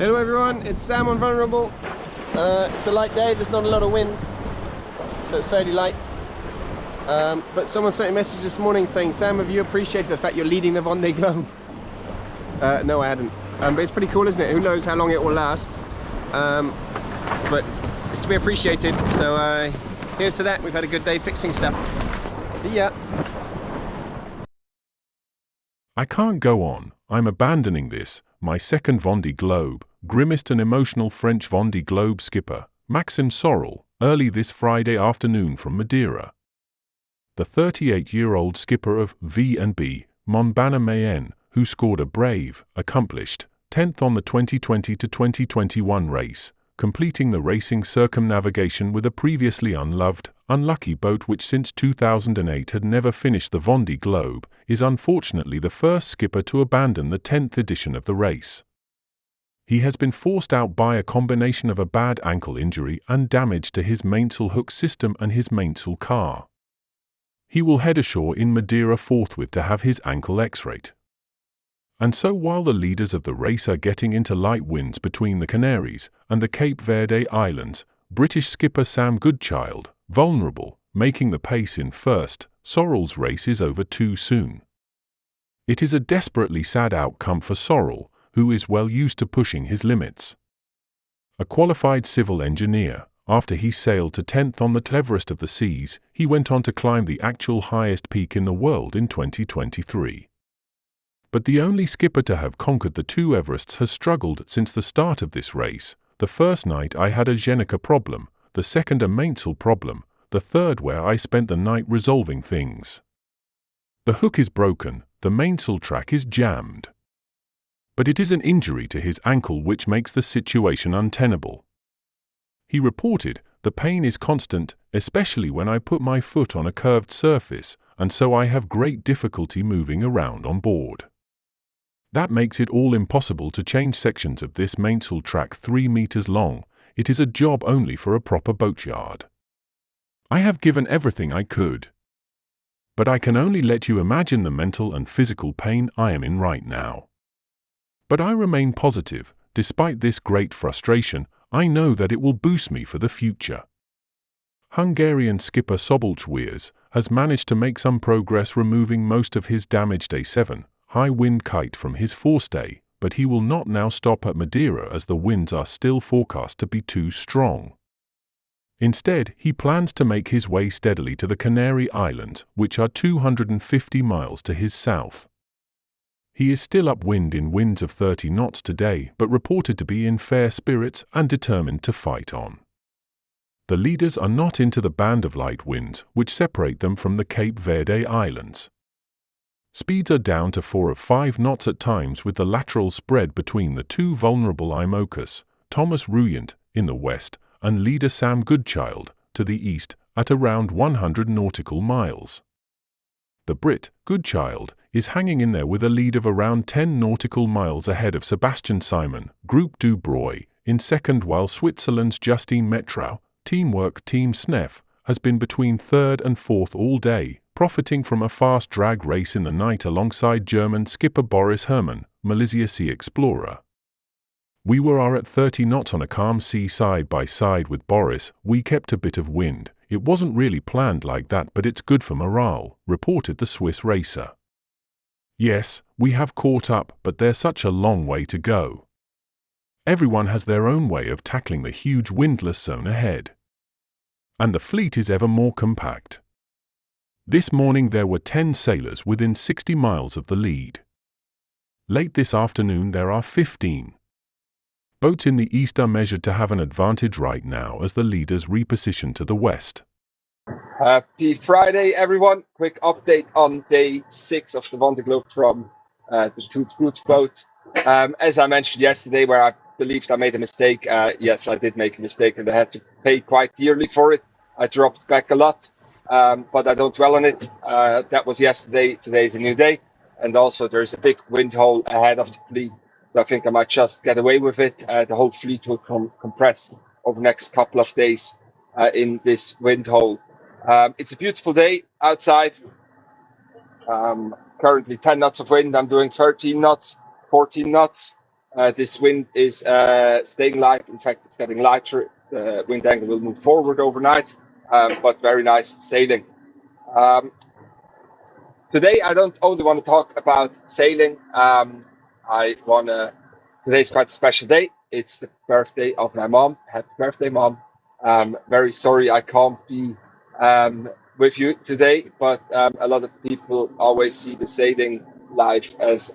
Hello everyone, it's Sam on Vulnerable. It's a light day, there's not a lot of wind, so it's fairly light. But someone sent a message this morning saying, Sam, have you appreciated the fact you're leading the Vendée Globe? No, I hadn't. But it's pretty cool, isn't it? Who knows how long it will last. But it's to be appreciated. So here's to that. We've had a good day fixing stuff. See ya. I can't go on. I'm abandoning this, my second Vendée Globe, grimmaced and emotional French Vondée Globe skipper, Maxime Sorel, early this Friday afternoon from Madeira. The 38-year-old skipper of Vendee, Monbana Mayenne, who scored a brave, accomplished 10th on the 2020 to 2021 race, completing the racing circumnavigation with a previously unloved, unlucky boat which since 2008 had never finished the Vendée Globe, is unfortunately the first skipper to abandon the 10th edition of the race. He has been forced out by a combination of a bad ankle injury and damage to his mainsail hook system and his mainsail car. He will head ashore in Madeira forthwith to have his ankle x-rayed. And so while the leaders of the race are getting into light winds between the Canaries and the Cape Verde Islands, British skipper Sam Goodchild, vulnerable, making the pace in first, Sorel's race is over too soon. It is a desperately sad outcome for Sorel, who is well used to pushing his limits. A qualified civil engineer, after he sailed to 10th on the cleverest of the seas, he went on to climb the actual highest peak in the world in 2023. But the only skipper to have conquered the two Everests has struggled since the start of this race. The first night I had a Jenica problem, the second a mainsail problem, the third where I spent the night resolving things. The hook is broken, the mainsail track is jammed. But it is an injury to his ankle which makes the situation untenable. He reported, the pain is constant, especially when I put my foot on a curved surface, and so I have great difficulty moving around on board. That makes it all impossible to change sections of this mainsail track 3 meters long. It is a job only for a proper boatyard. I have given everything I could. But I can only let you imagine the mental and physical pain I am in right now. But I remain positive. Despite this great frustration, I know that it will boost me for the future. Hungarian skipper Szabolcs Weers has managed to make some progress removing most of his damaged A7 high-wind kite from his forestay, but he will not now stop at Madeira as the winds are still forecast to be too strong. Instead, he plans to make his way steadily to the Canary Islands, which are 250 miles to his south. He is still upwind in winds of 30 knots today, but reported to be in fair spirits and determined to fight on. The leaders are not into the band of light winds, which separate them from the Cape Verde Islands. Speeds are down to 4 or 5 knots at times, with the lateral spread between the two vulnerable IMOCAs, Thomas Ruyant, in the west, and leader Sam Goodchild, to the east, at around 100 nautical miles. The Brit, Goodchild, is hanging in there with a lead of around 10 nautical miles ahead of Sebastian Simon, Group du Broy, in second, while Switzerland's Justine Metrau, Teamwork Team Snef, has been between third and fourth all day, profiting from a fast drag race in the night alongside German skipper Boris Herrmann, Malaysia Sea Explorer. We were at 30 knots on a calm sea side by side with Boris. We kept a bit of wind. It wasn't really planned like that, but it's good for morale, reported the Swiss racer. Yes, we have caught up, but there's such a long way to go. Everyone has their own way of tackling the huge windless zone ahead. And the fleet is ever more compact. This morning there were 10 sailors within 60 miles of the lead. Late this afternoon there are 15. Boats in the east are measured to have an advantage right now as the leaders reposition to the west. Happy Friday, everyone. Quick update on day 6 of the Vendée Globe from the Toot Boot boat. As I mentioned yesterday, where I believed I made a mistake, yes, I did make a mistake and I had to pay quite dearly for it. I dropped back a lot, but I don't dwell on it. That was yesterday. Today is a new day. And also there's a big wind hole ahead of the fleet. So I think I might just get away with it. The whole fleet will compress over the next couple of days in this wind hole. It's a beautiful day outside. Currently 10 knots of wind. I'm doing 13 knots, 14 knots. This wind is staying light. In fact, it's getting lighter. The wind angle will move forward overnight, but very nice sailing. Today, I don't only want to talk about sailing. Today's quite a special day. It's the birthday of my mom. Happy birthday, Mom. Very sorry I can't be with you today, but a lot of people always see the sailing life as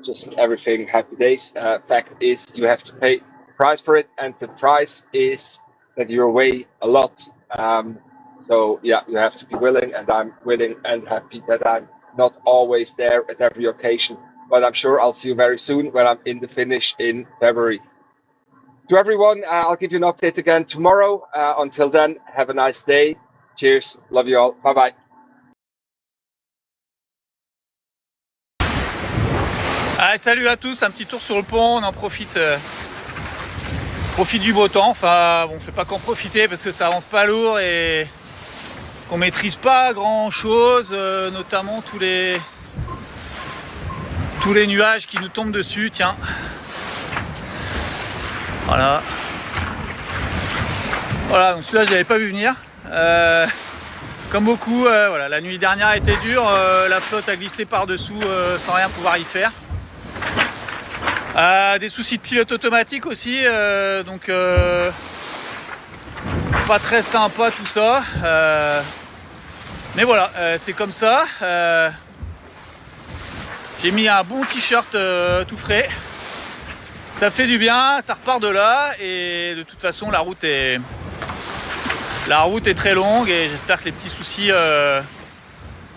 just everything happy days. Fact is, you have to pay the price for it, and the price is that you're away a lot. So yeah, you have to be willing, and I'm willing and happy that I'm not always there at every occasion. But I'm sure I'll see you very soon when I'm in the finish in February. To everyone, I'll give you an update again tomorrow. Until then, have a nice day. Cheers. Love you all. Bye bye. Ah, salut à tous, un petit tour sur le pont, on en profite, profite du beau temps. Enfin, bon, on fait pas qu'en profiter parce que ça avance pas lourd et qu'on maîtrise pas grand chose, notamment tous les nuages qui nous tombent dessus. Tiens, voilà, donc celui-là je l'avais pas vu venir. Comme beaucoup, voilà, la nuit dernière a été dure, la flotte a glissé par dessous sans rien pouvoir y faire. Des soucis de pilote automatique aussi, donc pas très sympa tout ça. Mais voilà, c'est comme ça. J'ai mis un bon t-shirt tout frais. Ça fait du bien, ça repart de là et de toute façon la route est très longue et j'espère que les petits soucis de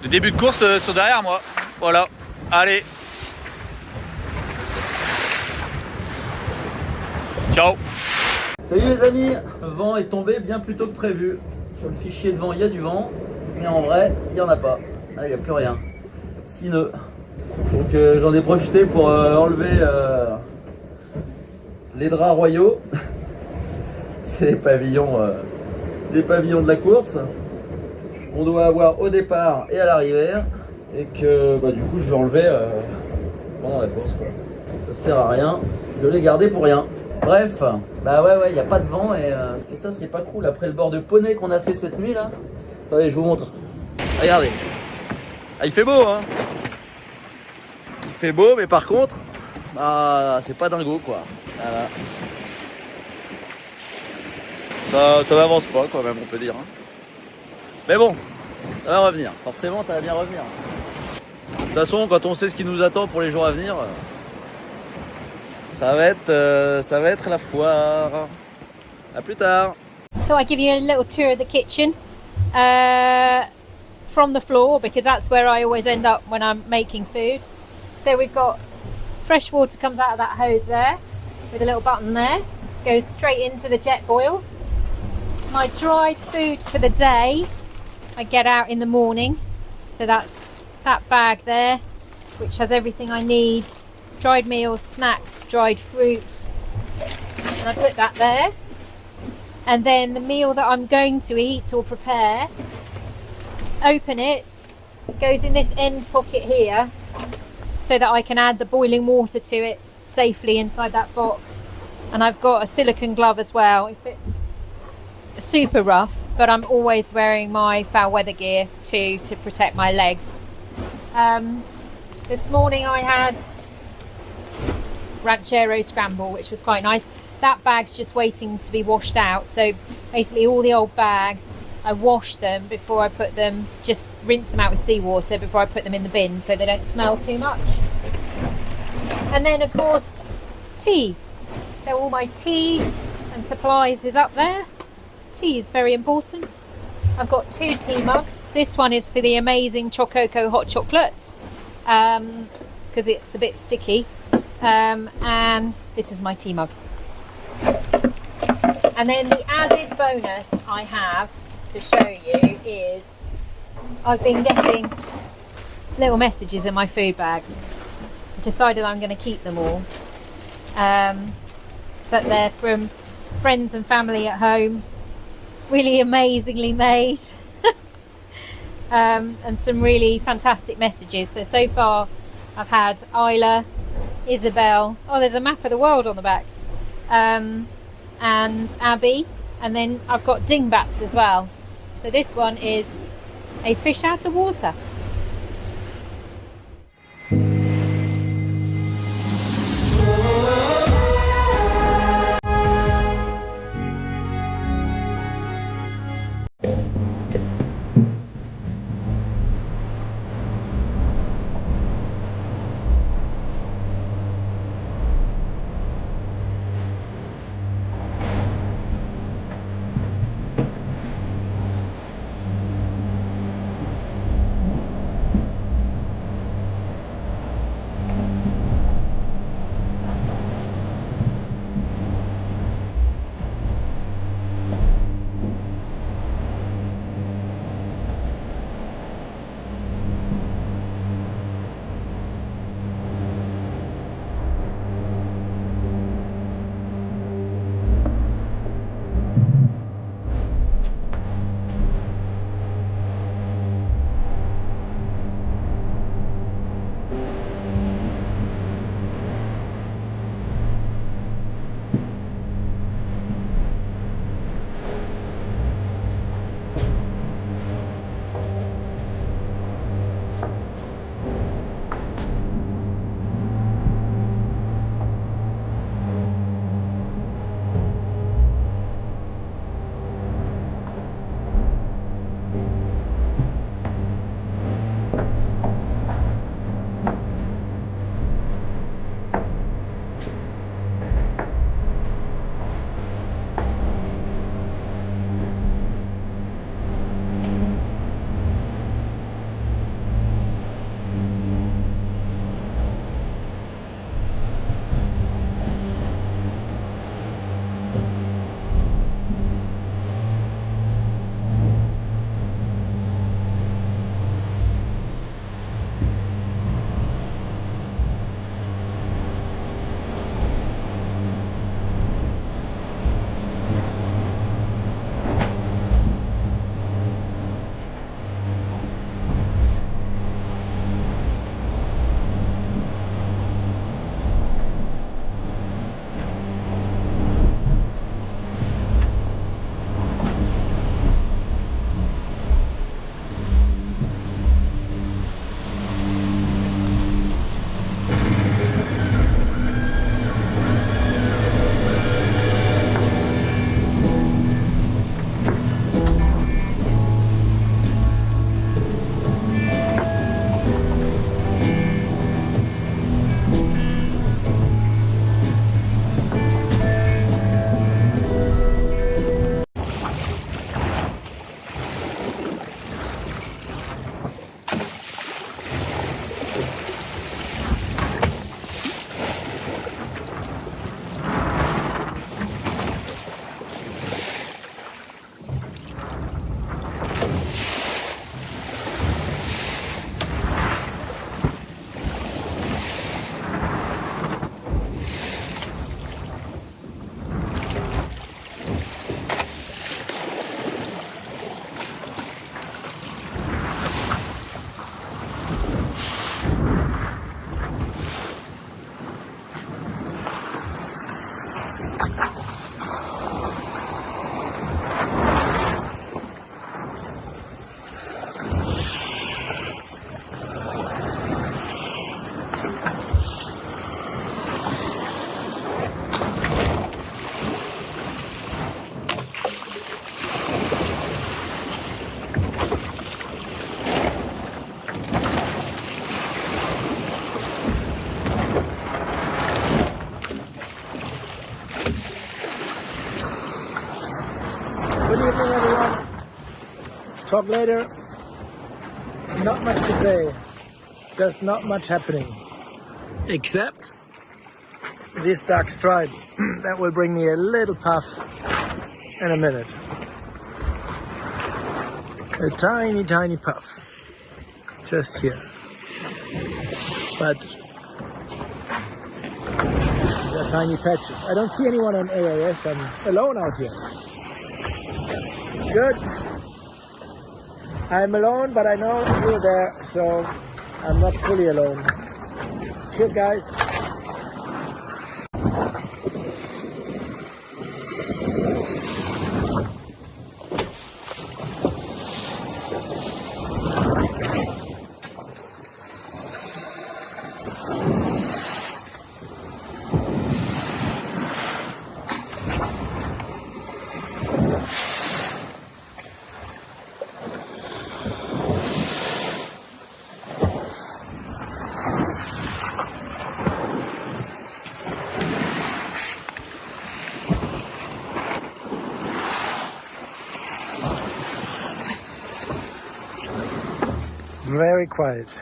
début de course sont derrière moi. Voilà, allez. Ciao. Salut les amis, le vent est tombé bien plus tôt que prévu. Sur le fichier de vent il y a du vent, mais en vrai il n'y en a pas. Là il n'y a plus rien. 6 nœuds. Donc j'en ai profité pour enlever les draps royaux. C'est les pavillons de la course qu'on doit avoir au départ et à l'arrivée. Et que du coup je vais enlever pendant la course, quoi. Ça sert à rien de les garder pour rien. Bref, ouais, il n'y a pas de vent et ça c'est pas cool après le bord de poney qu'on a fait cette nuit là. Attendez, je vous montre. Regardez. Ah, il fait beau, hein. Il fait beau, mais par contre, c'est pas dingo quoi. Voilà. Ça n'avance pas quand même, on peut dire. Hein. Mais bon, ça va revenir. Forcément, ça va bien revenir. De toute façon, quand on sait ce qui nous attend pour les jours à venir, ça va être la foire. À plus tard. Thought I'd give you a little tour of the kitchen from the floor because that's where I always end up when I'm making food. So we've got fresh water comes out of that hose there with a little button there, goes straight into the jet boil. My dried food for the day I get out in the morning, so that's that bag there which has everything I need, dried meals, snacks, dried fruit, and I put that there. And then the meal that I'm going to eat or prepare, open it, goes in this end pocket here so that I can add the boiling water to it safely inside that box. And I've got a silicone glove as well. It fits super rough, but I'm always wearing my foul weather gear to protect my legs. This morning I had ranchero scramble, which was quite nice. That bag's just waiting to be washed out, so basically all the old bags I wash them before I put them, just rinse them out with seawater before I put them in the bin so they don't smell too much. And then of course tea, so all my tea and supplies is up there. Tea is very important. I've got 2 tea mugs. This one is for the amazing Chococo hot chocolate because it's a bit sticky, and this is my tea mug. And then the added bonus I have to show you is I've been getting little messages in my food bags. I decided I'm going to keep them all, but they're from friends and family at home, really amazingly made, and some really fantastic messages. So far I've had Isla, Isabel. Oh, there's a map of the world on the back. And Abby. And then I've got dingbats as well. So this one is a fish out of water. Good evening, everyone. Talk later. Not much to say. Just not much happening. Except this dark stripe. That will bring me a little puff in a minute. A tiny, tiny puff. Just here. But these are tiny patches. I don't see anyone on AIS. I'm alone out here. Good. I'm alone, but I know you're there, so I'm not fully alone. Cheers, guys. Very quiet.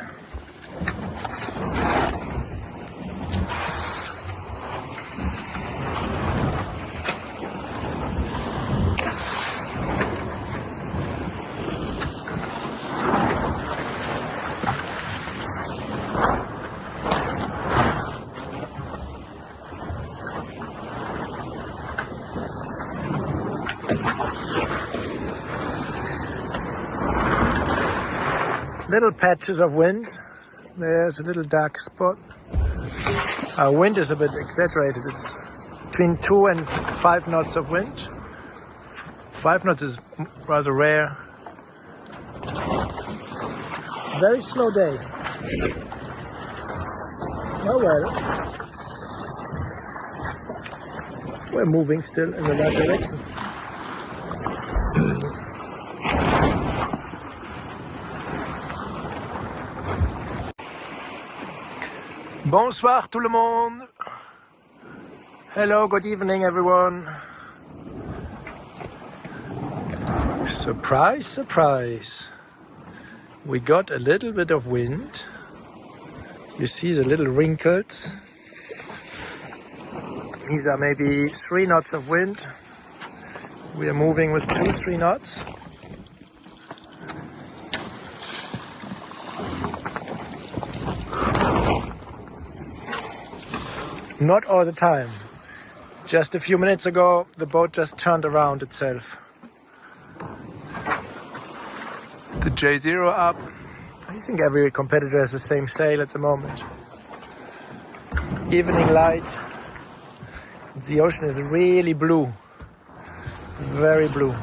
Little patches of wind. There's a little dark spot. Our wind is a bit exaggerated. It's between 2 and 5 knots of wind. 5 knots is rather rare. Very slow day. Oh well. We're moving still in the right direction. Bonsoir tout le monde. Hello, good evening everyone. Surprise, surprise. We got a little bit of wind. You see the little wrinkles. These are maybe 3 knots of wind. We are moving with 2-3 knots. Not all the time. Just a few minutes ago, the boat just turned around itself. The J0 up. I think every competitor has the same sail at the moment. Evening light. The ocean is really blue. Very blue.